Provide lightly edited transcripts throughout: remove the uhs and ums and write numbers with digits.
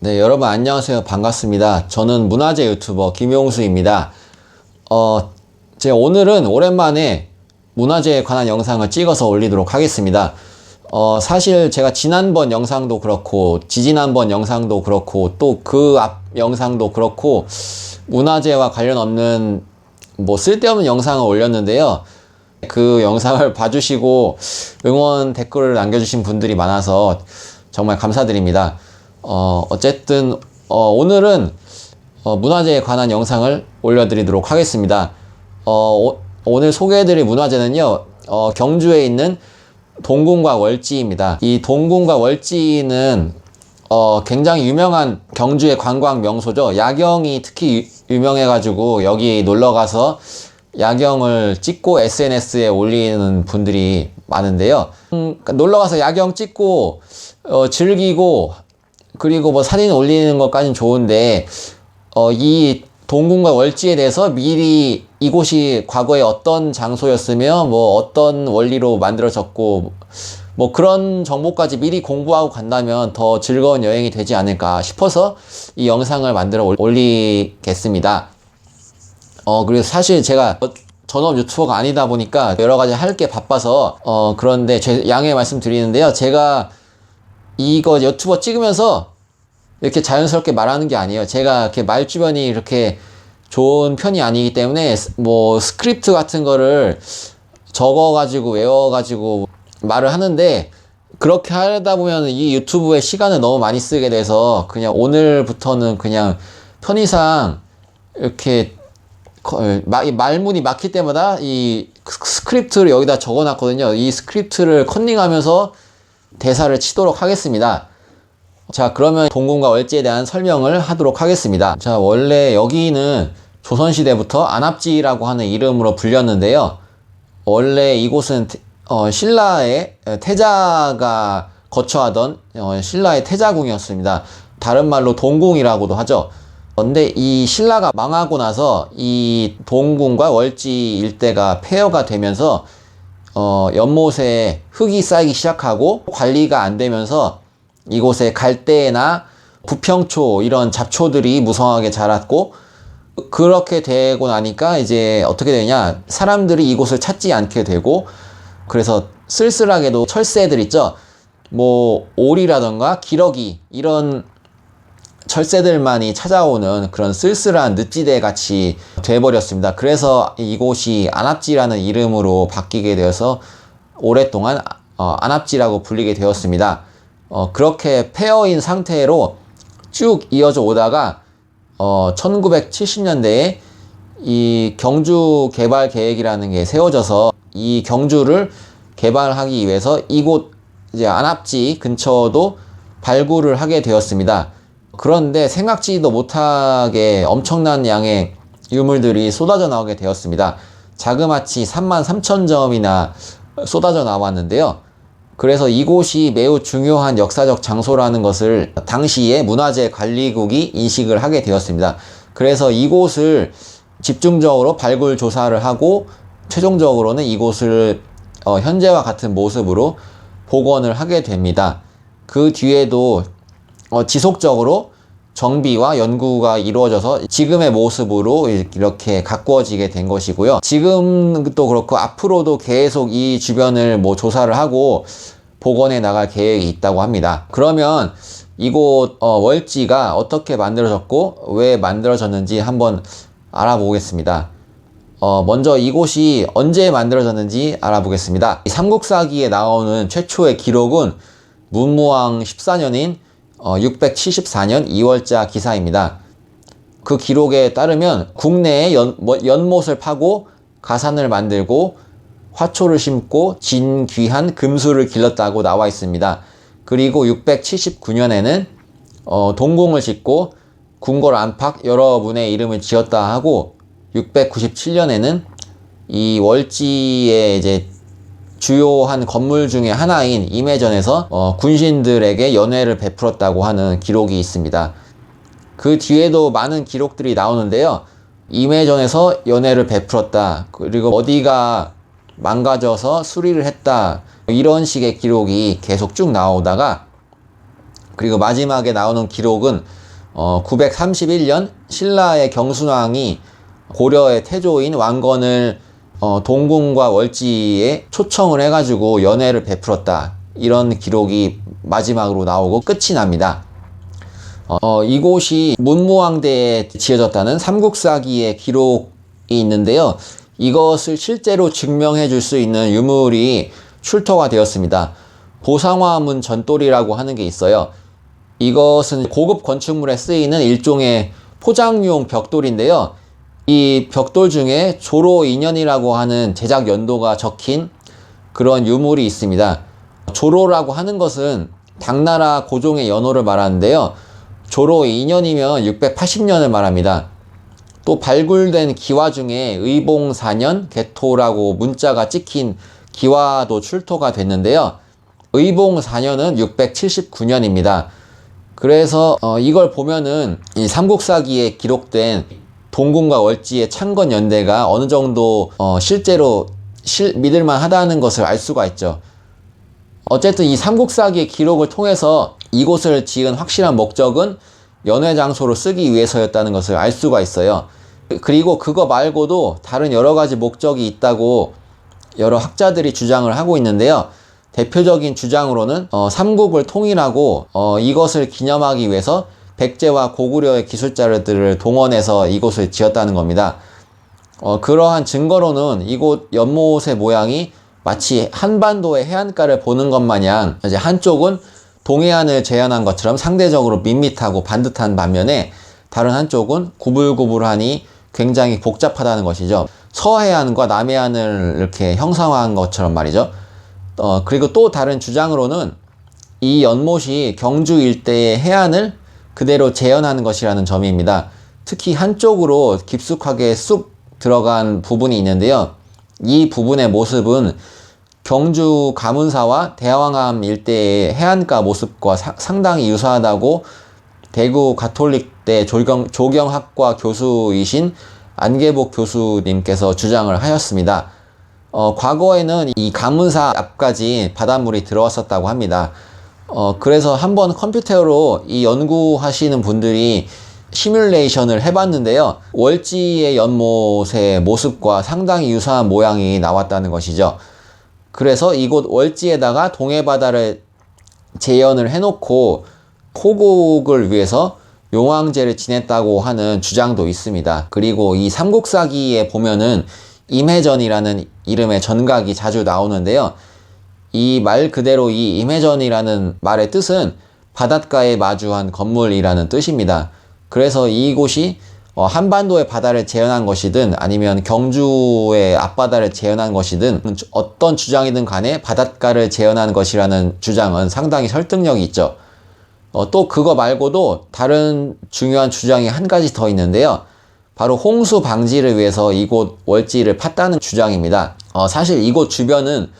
네, 여러분 안녕하세요. 반갑습니다. 저는 문화재 유튜버 김용수입니다. 제가 오늘은 오랜만에 문화재에 관한 영상을 찍어서 올리도록 하겠습니다. 사실 제가 지난번 영상도 그렇고, 지지난번 영상도 그렇고, 또 그 앞 영상도 그렇고, 문화재와 관련 없는 쓸데없는 영상을 올렸는데요. 그 영상을 봐주시고 응원 댓글을 남겨주신 분들이 많아서 정말 감사드립니다. 어쨌든 오늘은 문화재에 관한 영상을 올려드리도록 하겠습니다. 오늘 소개해드릴 문화재는요, 경주에 있는 동궁과 월지입니다. 이 동궁과 월지는 굉장히 유명한 경주의 관광 명소죠. 야경이 특히 유명해가지고 여기 놀러가서 야경을 찍고 SNS에 올리는 분들이 많은데요. 놀러가서 야경 찍고 즐기고 그리고 사진 올리는 것까지는 좋은데 이 동궁과 월지에 대해서 미리 이곳이 과거에 어떤 장소였으며 어떤 원리로 만들어졌고 그런 정보까지 미리 공부하고 간다면 더 즐거운 여행이 되지 않을까 싶어서 이 영상을 만들어 올리겠습니다. 그리고 사실 제가 전업 유튜버가 아니다 보니까 여러 가지 할 게 바빠서 그런데 양해 말씀드리는데요. 제가 이거 유튜버 찍으면서 이렇게 자연스럽게 말하는 게 아니에요. 제가 이렇게 말 주변이 이렇게 좋은 편이 아니기 때문에 스크립트 같은 거를 적어가지고 외워가지고 말을 하는데, 그렇게 하다 보면 이 유튜브에 시간을 너무 많이 쓰게 돼서 그냥 오늘부터는 그냥 편의상 이렇게 말문이 막힐 때마다 이 스크립트를 여기다 적어놨거든요. 이 스크립트를 컨닝하면서 대사를 치도록 하겠습니다. 자, 그러면 동궁과 월지에 대한 설명을 하도록 하겠습니다. 자, 원래 여기는 조선시대부터 안압지라고 하는 이름으로 불렸는데요. 원래 이곳은 신라의 태자가 거처하던 신라의 태자궁이었습니다. 다른 말로 동궁이라고도 하죠. 근데 이 신라가 망하고 나서 이 동궁과 월지 일대가 폐허가 되면서 연못에 흙이 쌓이기 시작하고 관리가 안 되면서 이곳에 갈대나 부평초 이런 잡초들이 무성하게 자랐고, 그렇게 되고 나니까 이제 어떻게 되냐, 사람들이 이곳을 찾지 않게 되고, 그래서 쓸쓸하게도 철새들 있죠, 오리라던가 기러기 이런 철새들만이 찾아오는 그런 쓸쓸한 늪지대 같이 돼버렸습니다. 그래서 이곳이 안압지라는 이름으로 바뀌게 되어서 오랫동안 안압지라고 불리게 되었습니다. 그렇게 폐허인 상태로 쭉 이어져 오다가 1970년대에 이 경주 개발 계획이라는 게 세워져서 이 경주를 개발하기 위해서 이곳 이제 안압지 근처도 발굴을 하게 되었습니다. 그런데 생각지도 못하게 엄청난 양의 유물들이 쏟아져 나오게 되었습니다. 자그마치 33,000점이나 쏟아져 나왔는데요. 그래서 이곳이 매우 중요한 역사적 장소라는 것을 당시에 문화재 관리국이 인식을 하게 되었습니다. 그래서 이곳을 집중적으로 발굴 조사를 하고 최종적으로는 이곳을 현재와 같은 모습으로 복원을 하게 됩니다. 그 뒤에도 지속적으로 정비와 연구가 이루어져서 지금의 모습으로 이렇게 가꾸어지게 된 것이고요. 지금도 그렇고 앞으로도 계속 이 주변을 조사를 하고 복원해 나갈 계획이 있다고 합니다. 그러면 이곳 월지가 어떻게 만들어졌고 왜 만들어졌는지 한번 알아보겠습니다. 먼저 이곳이 언제 만들어졌는지 알아보겠습니다. 삼국사기에 나오는 최초의 기록은 문무왕 14년인 674년 2월자 기사입니다. 그 기록에 따르면 국내에 연못을 파고 가산을 만들고 화초를 심고 진귀한 금수를 길렀다고 나와 있습니다. 그리고 679년에는 동궁을 짓고 궁궐 안팎 여러 문의 이름을 지었다 하고, 697년에는 이 월지의 이제 주요한 건물 중에 하나인 임해전에서 군신들에게 연회를 베풀었다고 하는 기록이 있습니다. 그 뒤에도 많은 기록들이 나오는데요. 임해전에서 연회를 베풀었다, 그리고 어디가 망가져서 수리를 했다, 이런 식의 기록이 계속 쭉 나오다가 그리고 마지막에 나오는 기록은 931년 신라의 경순왕이 고려의 태조인 왕건을 동궁과 월지에 초청을 해가지고 연회를 베풀었다. 이런 기록이 마지막으로 나오고 끝이 납니다. 이곳이 문무왕대에 지어졌다는 삼국사기의 기록이 있는데요. 이것을 실제로 증명해 줄 수 있는 유물이 출토가 되었습니다. 보상화문 전돌이라고 하는 게 있어요. 이것은 고급 건축물에 쓰이는 일종의 포장용 벽돌인데요. 이 벽돌 중에 조로 인연이라고 하는 제작 연도가 적힌 그런 유물이 있습니다. 조로라고 하는 것은 당나라 고종의 연호를 말하는데요. 조로 2년이면 680년을 말합니다. 또 발굴된 기와 중에 의봉 4년 개토라고 문자가 찍힌 기와도 출토가 됐는데요. 의봉 4년은 679년입니다. 그래서 이걸 보면은 이 삼국사기에 기록된 동궁과 월지의 창건 연대가 어느 정도 실제로 믿을만 하다는 것을 알 수가 있죠. 어쨌든 이 삼국사기의 기록을 통해서 이곳을 지은 확실한 목적은 연회 장소로 쓰기 위해서였다는 것을 알 수가 있어요. 그리고 그거 말고도 다른 여러 가지 목적이 있다고 여러 학자들이 주장을 하고 있는데요. 대표적인 주장으로는 삼국을 통일하고 이것을 기념하기 위해서 백제와 고구려의 기술자들을 동원해서 이곳을 지었다는 겁니다. 그러한 증거로는 이곳 연못의 모양이 마치 한반도의 해안가를 보는 것 마냥 이제 한쪽은 동해안을 재현한 것처럼 상대적으로 밋밋하고 반듯한 반면에 다른 한쪽은 구불구불하니 굉장히 복잡하다는 것이죠. 서해안과 남해안을 이렇게 형상화한 것처럼 말이죠. 그리고 또 다른 주장으로는 이 연못이 경주 일대의 해안을 그대로 재현하는 것이라는 점입니다. 특히 한쪽으로 깊숙하게 쑥 들어간 부분이 있는데요. 이 부분의 모습은 경주 가문사와 대왕암 일대의 해안가 모습과 상당히 유사하다고 대구 가톨릭대 조경학과 교수이신 안계복 교수님께서 주장을 하였습니다. 과거에는 이 가문사 앞까지 바닷물이 들어왔었다고 합니다. 그래서 한번 컴퓨터로 이 연구하시는 분들이 시뮬레이션을 해봤는데요. 월지의 연못의 모습과 상당히 유사한 모양이 나왔다는 것이죠. 그래서 이곳 월지에다가 동해바다를 재현을 해놓고 호국을 위해서 용왕제를 지냈다고 하는 주장도 있습니다. 그리고 이 삼국사기에 보면은 임해전이라는 이름의 전각이 자주 나오는데요. 이 말 그대로 이 임해전이라는 말의 뜻은 바닷가에 마주한 건물이라는 뜻입니다. 그래서 이곳이 한반도의 바다를 재현한 것이든 아니면 경주의 앞바다를 재현한 것이든 어떤 주장이든 간에 바닷가를 재현한 것이라는 주장은 상당히 설득력이 있죠. 또 그거 말고도 다른 중요한 주장이 한 가지 더 있는데요. 바로 홍수 방지를 위해서 이곳 월지를 팠다는 주장입니다. 사실 이곳 주변은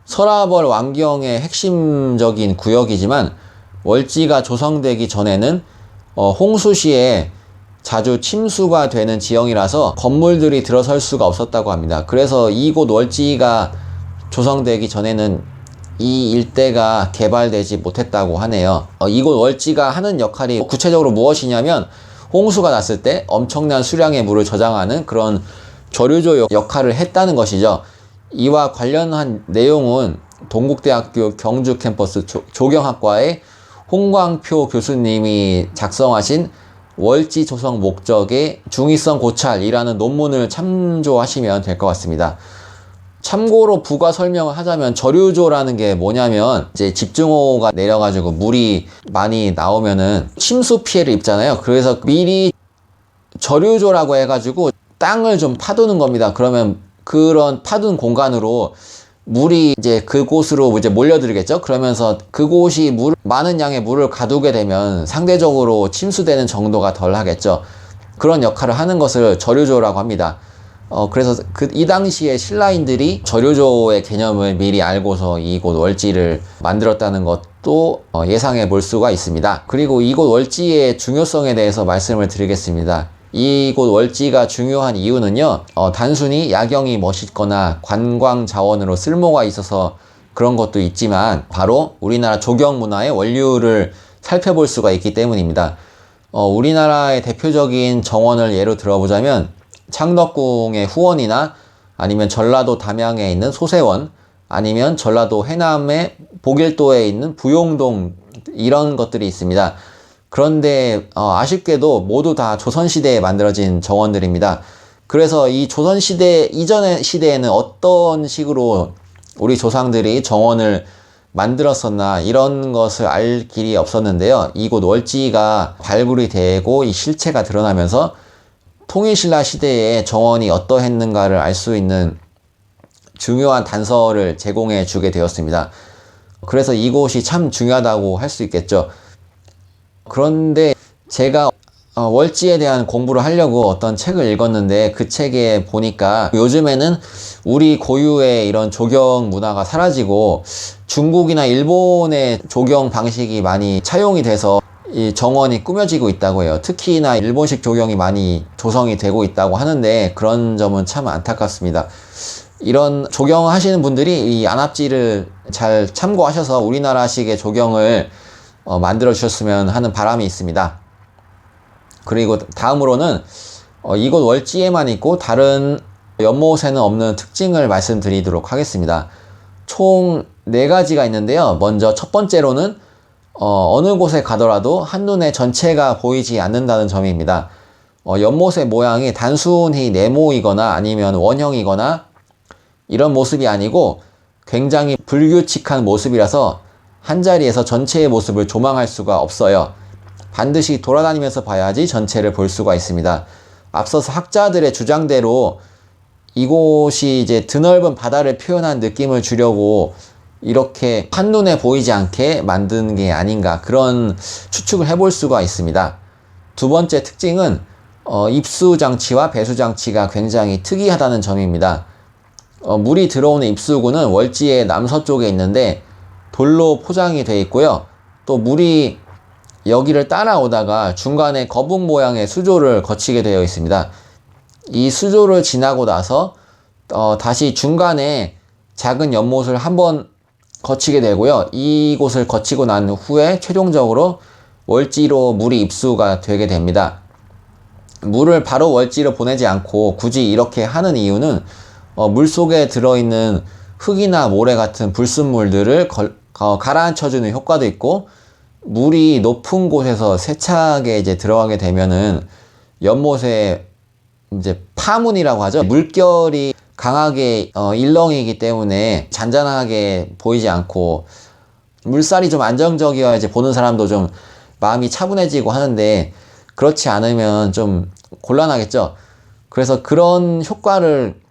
서라벌 왕경의 핵심적인 구역이지만 월지가 조성되기 전에는 홍수 시에 자주 침수가 되는 지형이라서 건물들이 들어설 수가 없었다고 합니다. 그래서 이곳 월지가 조성되기 전에는 이 일대가 개발되지 못했다고 하네요. 이곳 월지가 하는 역할이 구체적으로 무엇이냐면 홍수가 났을 때 엄청난 수량의 물을 저장하는 그런 저류조 역할을 했다는 것이죠. 이와 관련한 내용은 동국대학교 경주 캠퍼스 조경학과의 홍광표 교수님이 작성하신 월지 조성 목적의 중의성 고찰이라는 논문을 참조하시면 될 것 같습니다. 참고로 부가 설명을 하자면 저류조라는 게 뭐냐면 이제 집중호우가 내려가지고 물이 많이 나오면은 침수 피해를 입잖아요. 그래서 미리 저류조라고 해가지고 땅을 좀 파두는 겁니다. 그러면 그런 파둔 공간으로 물이 이제 그곳으로 이제 몰려들겠죠. 그러면서 그곳이 많은 양의 물을 가두게 되면 상대적으로 침수되는 정도가 덜 하겠죠. 그런 역할을 하는 것을 저류조라고 합니다. 그래서 이 당시에 신라인들이 저류조의 개념을 미리 알고서 이곳 월지를 만들었다는 것도 예상해 볼 수가 있습니다. 그리고 이곳 월지의 중요성에 대해서 말씀을 드리겠습니다. 이곳 월지가 중요한 이유는요, 단순히 야경이 멋있거나 관광 자원으로 쓸모가 있어서 그런 것도 있지만 바로 우리나라 조경 문화의 원류를 살펴볼 수가 있기 때문입니다. 우리나라의 대표적인 정원을 예로 들어보자면 창덕궁의 후원이나 아니면 전라도 담양에 있는 소세원, 아니면 전라도 해남의 보길도에 있는 부용동, 이런 것들이 있습니다. 그런데 아쉽게도 모두 다 조선시대에 만들어진 정원들입니다. 그래서 이 조선시대 이전의 시대에는 어떤 식으로 우리 조상들이 정원을 만들었었나, 이런 것을 알 길이 없었는데요. 이곳 월지가 발굴이 되고 이 실체가 드러나면서 통일신라 시대에 정원이 어떠했는가를 알 수 있는 중요한 단서를 제공해 주게 되었습니다. 그래서 이곳이 참 중요하다고 할 수 있겠죠. 그런데 제가 월지에 대한 공부를 하려고 어떤 책을 읽었는데, 그 책에 보니까 요즘에는 우리 고유의 이런 조경 문화가 사라지고 중국이나 일본의 조경 방식이 많이 차용이 돼서 이 정원이 꾸며지고 있다고 해요. 특히나 일본식 조경이 많이 조성이 되고 있다고 하는데, 그런 점은 참 안타깝습니다. 이런 조경하시는 분들이 이 안압지를 잘 참고하셔서 우리나라식의 조경을 만들어 주셨으면 하는 바람이 있습니다. 그리고 다음으로는 이곳 월지에만 있고 다른 연못에는 없는 특징을 말씀드리도록 하겠습니다. 총 4가지가 있는데요. 먼저 첫 번째로는 어느 곳에 가더라도 한눈에 전체가 보이지 않는다는 점입니다. 연못의 모양이 단순히 네모이거나 아니면 원형이거나 이런 모습이 아니고 굉장히 불규칙한 모습이라서 한자리에서 전체의 모습을 조망할 수가 없어요. 반드시 돌아다니면서 봐야지 전체를 볼 수가 있습니다. 앞서서 학자들의 주장대로 이곳이 이제 드넓은 바다를 표현한 느낌을 주려고 이렇게 한눈에 보이지 않게 만든 게 아닌가, 그런 추측을 해볼 수가 있습니다. 두 번째 특징은 입수 장치와 배수 장치가 굉장히 특이하다는 점입니다. 물이 들어오는 입수구는 월지의 남서쪽에 있는데 돌로 포장이 되어 있고요. 또 물이 여기를 따라오다가 중간에 거북 모양의 수조를 거치게 되어 있습니다. 이 수조를 지나고 나서 다시 중간에 작은 연못을 한번 거치게 되고요. 이곳을 거치고 난 후에 최종적으로 월지로 물이 입수가 되게 됩니다. 물을 바로 월지로 보내지 않고 굳이 이렇게 하는 이유는 물속에 들어있는 흙이나 모래 같은 불순물들을 가라앉혀주는 효과도 있고, 물이 높은 곳에서 세차게 이제 들어가게 되면은 연못에 이제 파문이라고 하죠. 물결이 강하게 일렁이기 때문에 잔잔하게 보이지 않고 물살이 좀 안정적이어야지 보는 사람도 좀 마음이 차분해지고 하는데, 그렇지 않으면 좀 곤란하겠죠. 그래서 그런 효과를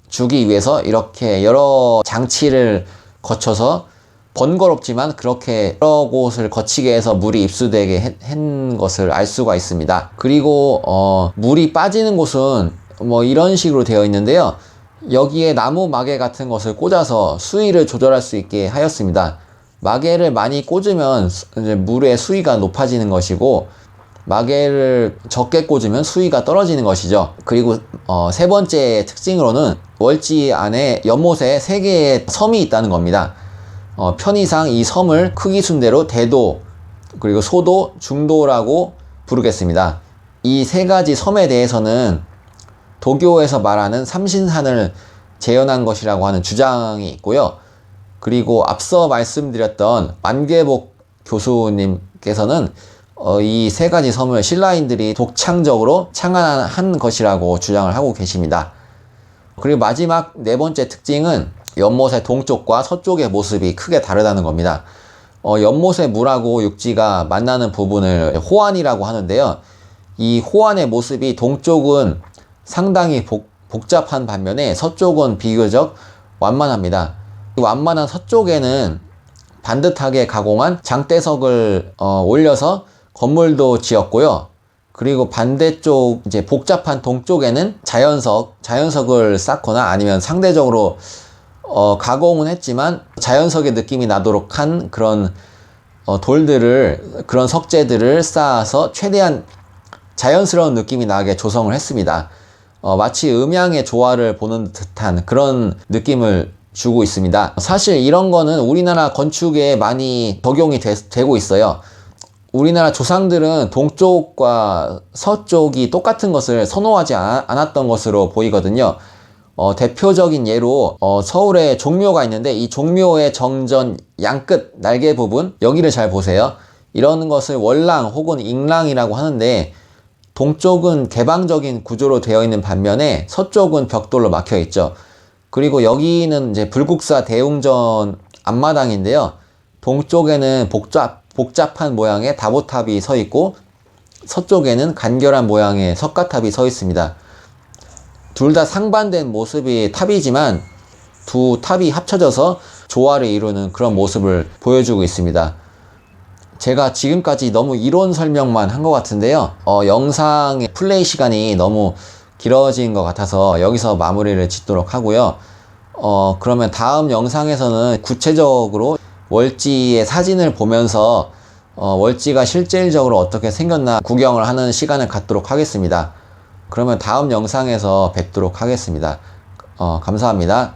주기 위해서 이렇게 여러 장치를 거쳐서 번거롭지만 그렇게 여러 곳을 거치게 해서 물이 입수되게 한 것을 알 수가 있습니다. 그리고 물이 빠지는 곳은 뭐 이런 식으로 되어 있는데요. 여기에 나무 마개 같은 것을 꽂아서 수위를 조절할 수 있게 하였습니다. 마개를 많이 꽂으면 이제 물의 수위가 높아지는 것이고, 마개를 적게 꽂으면 수위가 떨어지는 것이죠. 그리고 세 번째 특징으로는 월지 안에 연못에 3개의 섬이 있다는 겁니다. 편의상 이 섬을 크기 순대로 대도, 그리고 소도, 중도라고 부르겠습니다. 이 3가지 섬에 대해서는 도교에서 말하는 삼신산을 재현한 것이라고 하는 주장이 있고요. 그리고 앞서 말씀드렸던 만계복 교수님께서는 이 3가지 섬을 신라인들이 독창적으로 창안한 것이라고 주장을 하고 계십니다. 그리고 마지막 4번째 특징은 연못의 동쪽과 서쪽의 모습이 크게 다르다는 겁니다. 연못의 물하고 육지가 만나는 부분을 호안이라고 하는데요. 이 호안의 모습이 동쪽은 상당히 복잡한 반면에 서쪽은 비교적 완만합니다. 이 완만한 서쪽에는 반듯하게 가공한 장대석을 올려서 건물도 지었고요. 그리고 반대쪽 이제 복잡한 동쪽에는 자연석을 쌓거나 아니면 상대적으로 가공은 했지만 자연석의 느낌이 나도록 한 그런 그런 석재들을 쌓아서 최대한 자연스러운 느낌이 나게 조성을 했습니다. 마치 음양의 조화를 보는 듯한 그런 느낌을 주고 있습니다. 사실 이런 거는 우리나라 건축에 많이 적용이 되고 있어요. 우리나라 조상들은 동쪽과 서쪽이 똑같은 것을 선호하지 않았던 것으로 보이거든요. 대표적인 예로 서울에 종묘가 있는데 이 종묘의 정전 양끝 날개 부분 여기를 잘 보세요. 이런 것을 월랑 혹은 ing랑이라고 하는데 동쪽은 개방적인 구조로 되어 있는 반면에 서쪽은 벽돌로 막혀 있죠. 그리고 여기는 이제 불국사 대웅전 앞마당인데요. 동쪽에는 복잡한 모양의 다보탑이 서 있고 서쪽에는 간결한 모양의 석가탑이 서 있습니다. 둘 다 상반된 모습의 탑이지만 두 탑이 합쳐져서 조화를 이루는 그런 모습을 보여주고 있습니다. 제가 지금까지 너무 이론 설명만 한 것 같은데요. 영상의 플레이 시간이 너무 길어진 것 같아서 여기서 마무리를 짓도록 하고요. 그러면 다음 영상에서는 구체적으로 월지의 사진을 보면서 월지가 실질적으로 어떻게 생겼나 구경을 하는 시간을 갖도록 하겠습니다. 그러면 다음 영상에서 뵙도록 하겠습니다. 감사합니다.